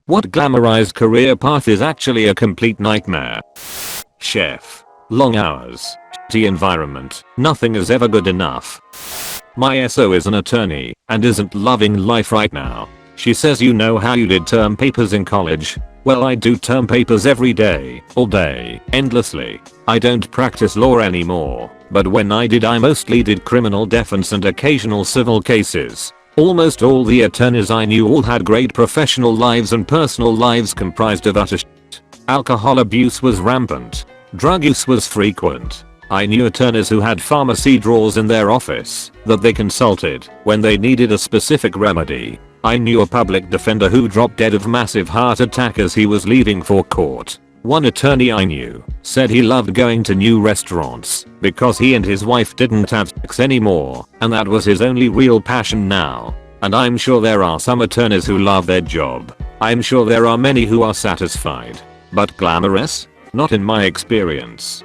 What glamorized career path is actually a complete nightmare? Chef. Long hours. Shitty environment. Nothing is ever good enough. My SO is an attorney and isn't loving life right now. She says, you know how you did term papers in college? Well, I do term papers every day, all day, endlessly. I don't practice law anymore, but when I did I mostly did criminal defense and occasional civil cases. Almost all the attorneys I knew all had great professional lives and personal lives comprised of utter shit. Alcohol abuse was rampant. Drug use was frequent. I knew attorneys who had pharmacy drawers in their office that they consulted when they needed a specific remedy. I knew a public defender who dropped dead of massive heart attack as he was leaving for court. One attorney I knew said he loved going to new restaurants because he and his wife didn't have sex anymore, and that was his only real passion now. And I'm sure there are some attorneys who love their job. I'm sure there are many who are satisfied. But glamorous? Not in my experience.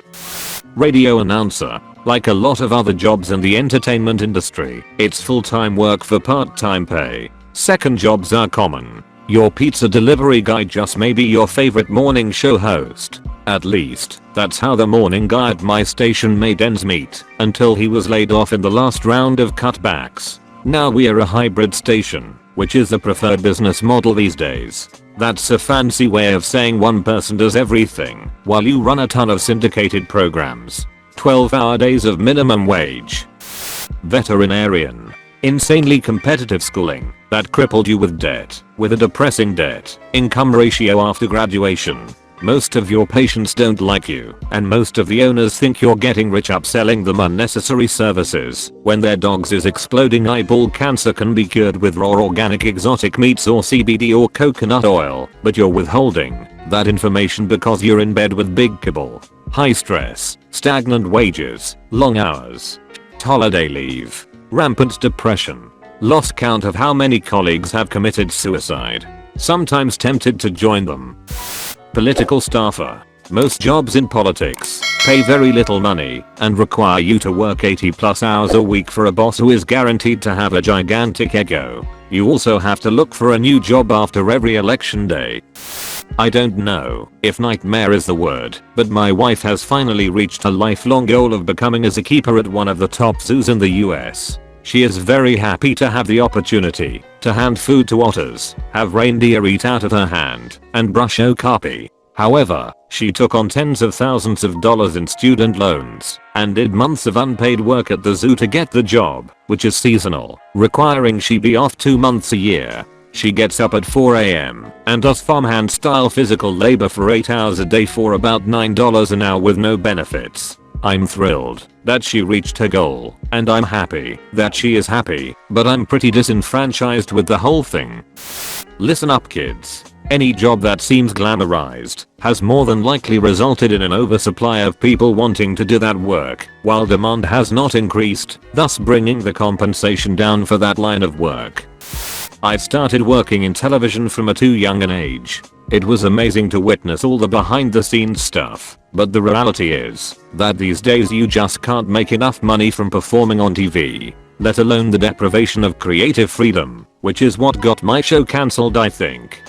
Radio announcer. Like a lot of other jobs in the entertainment industry, it's full-time work for part-time pay. Second jobs are common. Your pizza delivery guy just may be your favorite morning show host. At least, that's how the morning guy at my station made ends meet until he was laid off in the last round of cutbacks. Now we're a hybrid station, which is the preferred business model these days. That's a fancy way of saying one person does everything while you run a ton of syndicated programs. 12-hour days of minimum wage. Veterinarian. Insanely competitive schooling that crippled you with debt, with a depressing debt income ratio after graduation. Most of your patients don't like you, and most of the owners think you're getting rich upselling them unnecessary services when their dogs' exploding eyeball cancer can be cured with raw organic exotic meats or CBD or coconut oil, but you're withholding that information because you're in bed with big kibble. High stress, stagnant wages, long hours, holiday leave. Rampant depression. Lost count of how many colleagues have committed suicide. Sometimes tempted to join them. Political staffer. Most jobs in politics pay very little money and require you to work 80+ hours a week for a boss who is guaranteed to have a gigantic ego. You also have to look for a new job after every election day. I don't know if nightmare is the word, but my wife has finally reached her lifelong goal of becoming a zookeeper at one of the top zoos in the US. She is very happy to have the opportunity to hand food to otters, have reindeer eat out of her hand, and brush okapi. However, she took on tens of thousands of dollars in student loans and did months of unpaid work at the zoo to get the job, which is seasonal, requiring she be off 2 months a year. She gets up at 4 AM and does farmhand style physical labor for 8 hours a day for about $9 an hour with no benefits. I'm thrilled that she reached her goal, and I'm happy that she is happy, but I'm pretty disenfranchised with the whole thing. Listen up, kids. Any job that seems glamorized has more than likely resulted in an oversupply of people wanting to do that work, while demand has not increased, thus bringing the compensation down for that line of work. I started working in television from a too young an age. It was amazing to witness all the behind the scenes stuff, but the reality is that these days you just can't make enough money from performing on TV, let alone the deprivation of creative freedom, which is what got my show cancelled, I think.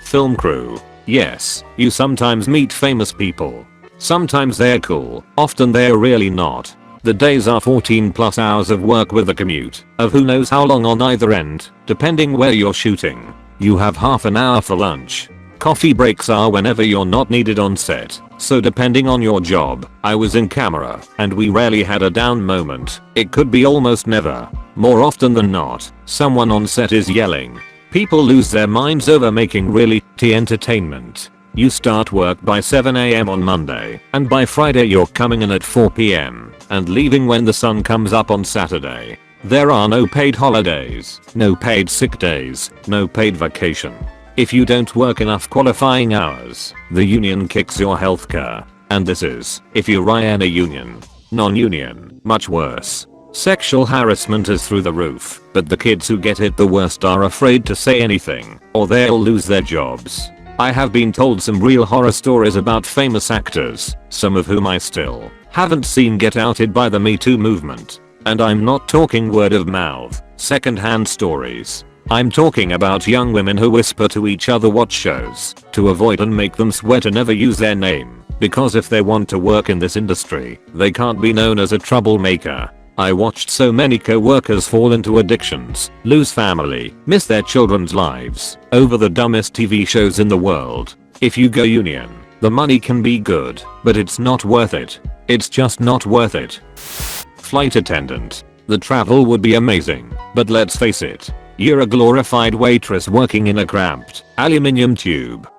Film crew. Yes, you sometimes meet famous people. Sometimes they're cool, often they're really not. The days are 14+ hours of work with a commute of who knows how long on either end, depending where you're shooting. You have half an hour for lunch. Coffee breaks are whenever you're not needed on set, so depending on your job, I was in camera, and we rarely had a down moment. It could be almost never. More often than not, someone on set is yelling. People lose their minds over making really shitty entertainment. You start work by 7 AM on Monday, and by Friday you're coming in at 4 PM, and leaving when the sun comes up on Saturday. There are no paid holidays, no paid sick days, no paid vacation. If you don't work enough qualifying hours, the union kicks your healthcare. And this is, if you're in a union. Non-union, much worse. Sexual harassment is through the roof, but the kids who get it the worst are afraid to say anything, or they'll lose their jobs. I have been told some real horror stories about famous actors, some of whom I still haven't seen get outed by the Me Too movement. And I'm not talking word of mouth, second-hand stories. I'm talking about young women who whisper to each other watch shows to avoid and make them swear to never use their name, because if they want to work in this industry, they can't be known as a troublemaker. I watched so many co-workers fall into addictions, lose family, miss their children's lives over the dumbest TV shows in the world. If you go union, the money can be good, but it's not worth it. It's just not worth it. Flight attendant. The travel would be amazing, but let's face it, you're a glorified waitress working in a cramped aluminium tube.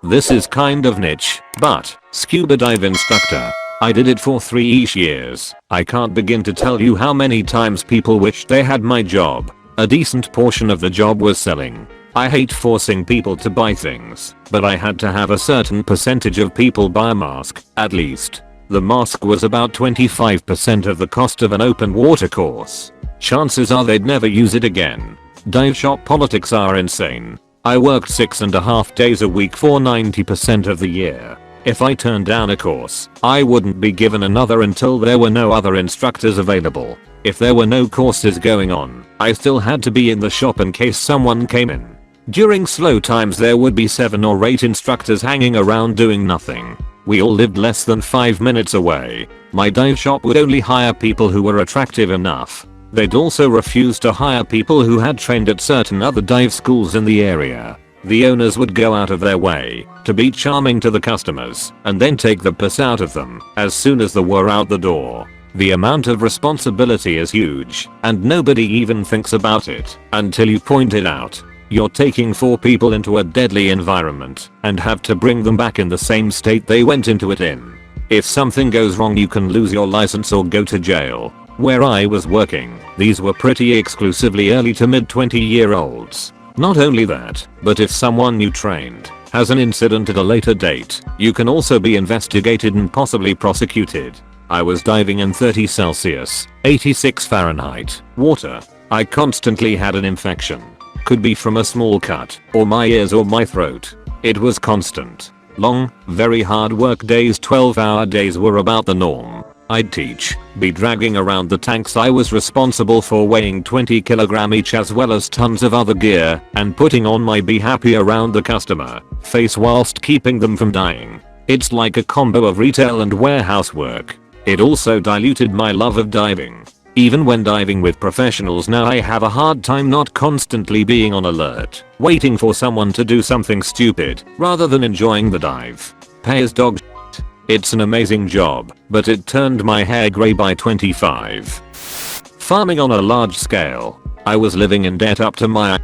This is kind of niche, but scuba dive instructor. I did it for 3 years. I can't begin to tell you how many times people wished they had my job. A decent portion of the job was selling. I hate forcing people to buy things, but I had to have a certain percentage of people buy a mask, at least. The mask was about 25% of the cost of an open water course. Chances are they'd never use it again. Dive shop politics are insane. I worked 6.5 days a week for 90% of the year. If I turned down a course, I wouldn't be given another until there were no other instructors available. If there were no courses going on, I still had to be in the shop in case someone came in. During slow times there would be 7 or 8 instructors hanging around doing nothing. We all lived less than 5 minutes away. My dive shop would only hire people who were attractive enough. They'd also refuse to hire people who had trained at certain other dive schools in the area. The owners would go out of their way to be charming to the customers and then take the piss out of them as soon as they were out the door. The amount of responsibility is huge and nobody even thinks about it until you point it out. You're taking 4 people into a deadly environment and have to bring them back in the same state they went into it in. If something goes wrong you can lose your license or go to jail. Where I was working, these were pretty exclusively early to mid 20-year-olds. Not only that, but if someone you trained has an incident at a later date, you can also be investigated and possibly prosecuted. I was diving in 30 Celsius, 86 Fahrenheit, water. I constantly had an infection. Could be from a small cut, or my ears or my throat. It was constant. Long, very hard work days, 12-hour days were about the norm. I'd teach, be dragging around the tanks I was responsible for weighing 20 kg each as well as tons of other gear, and putting on my be happy around the customer face whilst keeping them from dying. It's like a combo of retail and warehouse work. It also diluted my love of diving. Even when diving with professionals now I have a hard time not constantly being on alert, waiting for someone to do something stupid rather than enjoying the dive. Pay is dog shit. It's an amazing job, but it turned my hair grey by 25. Farming on a large scale. I was living in debt up to my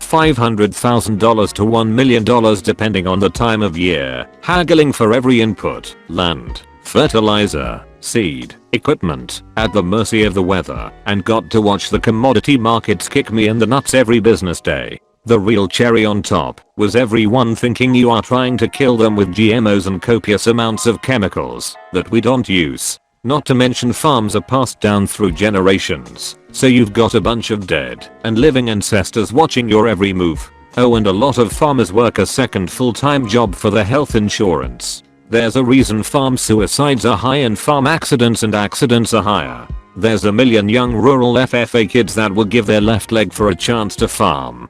$500,000 to $1 million depending on the time of year, haggling for every input, land, fertilizer, seed, equipment, at the mercy of the weather, and got to watch the commodity markets kick me in the nuts every business day. The real cherry on top was everyone thinking you are trying to kill them with GMOs and copious amounts of chemicals that we don't use. Not to mention farms are passed down through generations, so you've got a bunch of dead and living ancestors watching your every move. Oh, and a lot of farmers work a second full-time job for their health insurance. There's a reason farm suicides are high and farm accidents are higher. There's a million young rural FFA kids that will give their left leg for a chance to farm.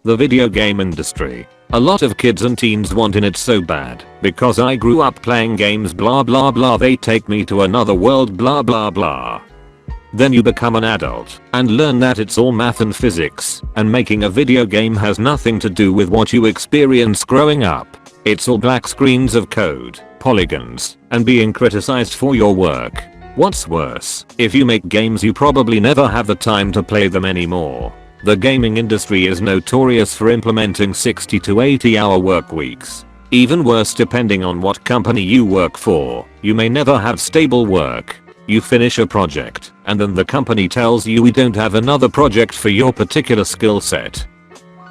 The video game industry. A lot of kids and teens want in it so bad because I grew up playing games blah blah blah, they take me to another world blah blah blah. Then you become an adult and learn that it's all math and physics, and making a video game has nothing to do with what you experienced growing up. It's all black screens of code, polygons, and being criticized for your work. What's worse, if you make games you probably never have the time to play them anymore. The gaming industry is notorious for implementing 60 to 80 hour work weeks. Even worse, depending on what company you work for, you may never have stable work. You finish a project, and then the company tells you we don't have another project for your particular skill set.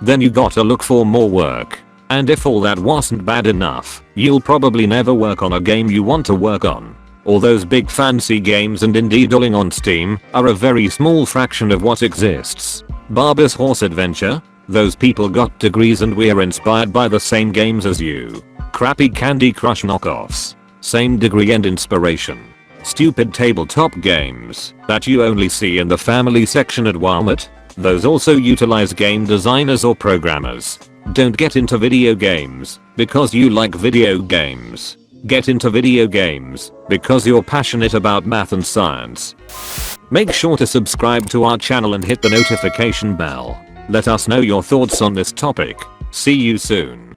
Then you gotta look for more work. And if all that wasn't bad enough, you'll probably never work on a game you want to work on. All those big fancy games and indie darling on Steam are a very small fraction of what exists. Barber's Horse Adventure? Those people got degrees and we're inspired by the same games as you. Crappy Candy Crush knockoffs. Same degree and inspiration. Stupid tabletop games that you only see in the family section at Walmart. Those also utilize game designers or programmers. Don't get into video games because you like video games. Get into video games because you're passionate about math and science. Make sure to subscribe to our channel and hit the notification bell. Let us know your thoughts on this topic. See you soon.